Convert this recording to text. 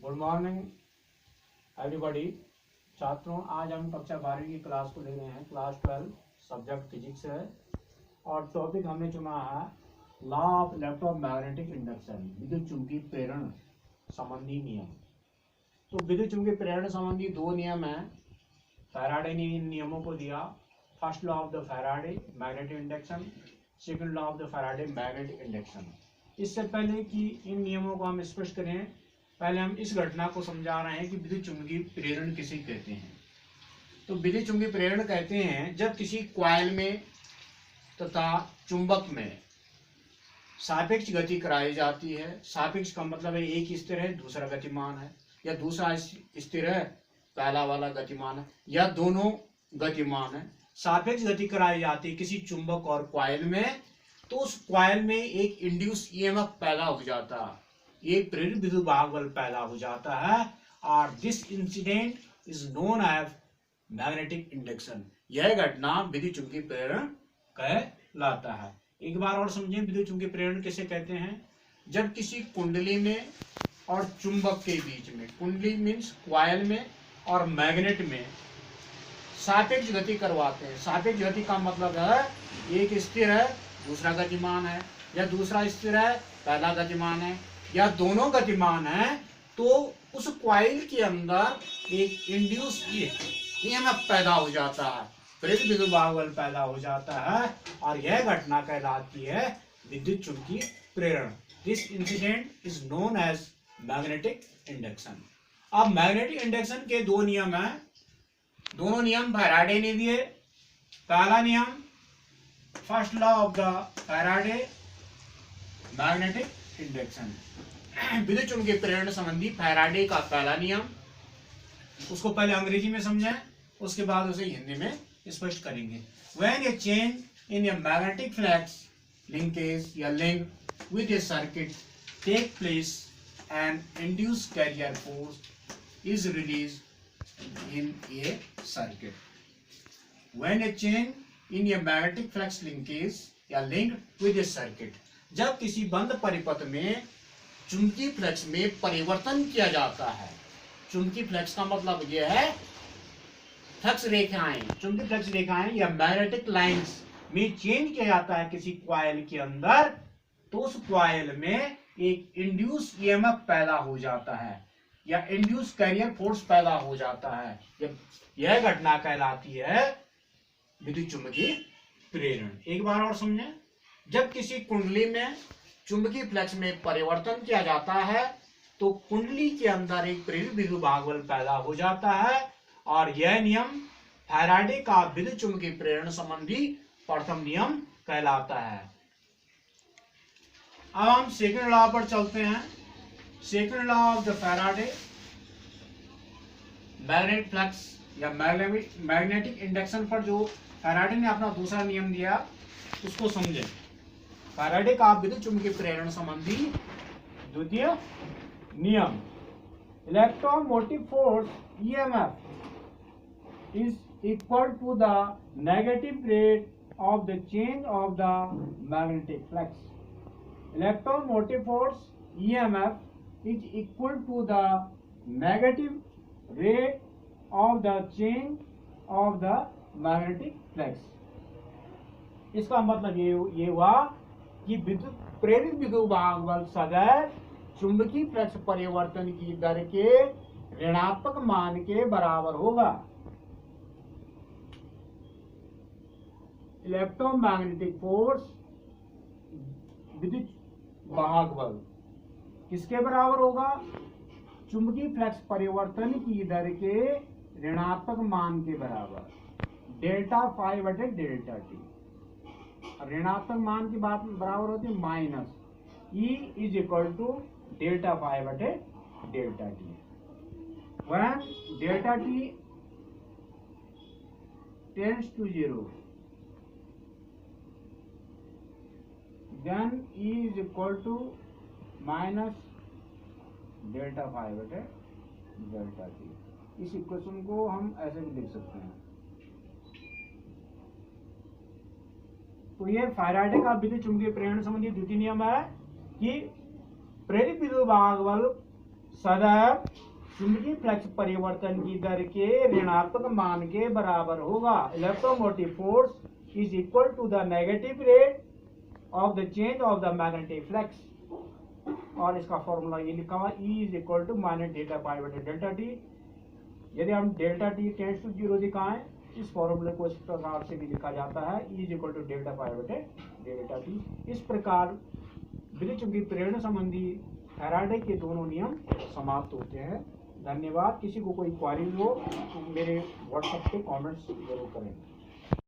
Good morning everybody. छात्रों, आज हम कक्षा 12वीं की क्लास को ले रहे हैं। क्लास 12 सब्जेक्ट फिजिक्स है और टॉपिक हमने चुना है लॉ ऑफ इलेक्ट्रोमैग्नेटिक इंडक्शन, विद्युत चुंबकीय प्रेरण संबंधी नियम। तो विद्युत चुंबकीय प्रेरण संबंधी दो नियम हैं। फैराडे ने इन नियमों को दिया। First law of the Faraday magnetic induction, second law of the Faraday magnetic induction. इससे पहले कि इन नियमों को हम स्पष्ट करें, पहले हम इस घटना को समझा रहे हैं कि विद्युत चुंबकीय प्रेरण किसे कहते हैं। तो विद्युत चुंबकीय प्रेरण कहते हैं जब किसी कॉइल में तथा चुंबक में सापेक्ष गति कराई जाती है। सापेक्ष का मतलब है एक स्थिर है दूसरा गतिमान है, या दूसरा स्थिर है पहला वाला गतिमान है, या दोनों गतिमान है। सापेक्ष गति कराई जाती है किसी चुंबक और कॉइल में, तो उस कॉइल में एक इंड्यूस ईएमएफ पैदा हो जाता है, एक प्रेरित विद्युत भाग बल पैदा हो जाता है, और this incident is known as magnetic induction. यह घटना विद्युत चुंबकीय प्रेरण कहलाता है। एक बार और समझें, विद्युत चुंबकीय प्रेरण किसे कहते हैं। जब किसी कुंडली में और चुंबक के बीच में, कुंडली मीन्स कॉइल में और मैग्नेट में सापेक्ष गति करवाते हैं। सापेक्ष गति का मतलब है एक स्थिर है दूसरा गतिमान है, या दूसरा स्थिर है पहला गतिमान है, या दोनों गतिमान है, तो उस कॉइल के अंदर एक इंड्यूस ईएमएफ पैदा हो जाता है, प्रेरित विद्युत भाग बल पैदा हो जाता है, और यह घटना कहलाती है विद्युत चुंबकीय प्रेरण। This incident is known as magnetic induction. अब मैग्नेटिक इंडक्शन के दो नियम हैं। दोनों नियम फैराडे ने दिए। पहला नियम, first law of the Faraday magnetic induction, विद्युत चुंबकीय प्रेरण संबंधी फैराडे का पहला नियम। उसको पहले अंग्रेजी में समझें, उसके बाद उसे हिंदी में स्पष्ट करेंगे। When a change in a magnetic flux linkage या link with a circuit take place, an induced carrier force is released in a circuit. When a change in a magnetic flux linkage या linked with a circuit, जब किसी बंद परिपथ में चुंबकीय flux में परिवर्तन किया जाता है। चुंबकीय फ्लक्स का मतलब यह है फ्लक्स रेखाएं, चुंबकीय फ्लक्स रेखाएं या मैग्नेटिक लाइंस में चेंज किया जाता है किसी कॉइल के अंदर, तो उस कॉइल में एक इंड्यूस ईएमएफ पैदा हो जाता है, या इंड्यूस कैरियर फोर्स पैदा हो जाता है। यह घटना कहलाती है विद्युत चुंबकीय प्रेरण। एक बार और समझें, जब किसी कुंडली में चुंबकीय फ्लक्स में परिवर्तन किया जाता है, तो कुंडली के अंदर एक प्रेरित विद्युत भाग बल पैदा हो जाता है, और यह नियम फैराडे का विद्युत चुंबकीय प्रेरण संबंधी प्रथम नियम कहलाता है। अब हम सेकंड लॉ पर चलते हैं। Second law of the Faraday magnetic flux या मैग्नेटिक इंडक्शन पर जो फैराडे ने अपना दूसरा नियम दिया, उसको समझें। फैराडे का विद्युत चुंबकीय प्रेरण संबंधी द्वितीय नियम, electromotive force EMF is equal to the negative rate of the change of the magnetic flux. Electromotive force EMF is equal to the negative rate of the change of the magnetic flux. इसका मतलब ये हुआ कि प्रेरित विद्युत भाग बल सदैव चुंबकीय फ्लक्स परिवर्तन की दर के ऋणात्मक मान के बराबर होगा। इलेक्ट्रोमैग्नेटिक फोर्स विद्युत भाग बल किसके बराबर होगा? चुंबकीय फ्लक्स परिवर्तन की दर के ऋणात्मक मान के बराबर, डेल्टा फाई बटे डेल्टा टी। ऋणात्मक मान की बात बराबर होती है minus E is equal to delta phi बटे delta t. When delta t tends to 0, then E is equal to minus delta phi बटे डेल्टा टी। इस इक्वेशन को हम ऐसे भी लिख सकते हैं। तो ये फैराडे का विद्युत चुंबकीय प्रेरण संबंधी द्वितीय नियम है कि प्रेरित विद्युत भाग बल सदैव चुंबकीय फ्लक्स परिवर्तन की दर के ऋणात्मक मान के बराबर होगा। Electromotive force is equal to the negative rate of the change of the magnetic flux. और इसका फॉर्मूला ये लिखा हुआ E is equal to minus delta pi बटे डेल्टा टी। यदि हम डेल्टा टी टेंड्स टू 0 दिखाएं, इस फॉर्मूले को इस प्रकार से भी लिखा जाता है E is equal to delta pi बटे डेल्टा टी। इस प्रकार विद्युत चुंबकीय प्रेरण संबंधी फैराडे के दोनों नियम समाप्त होते हैं। धन्यवाद। किसी को कोई क्वारी हो तो मेरे व्हाट्सएप पे कमेंट्स जरूर करें।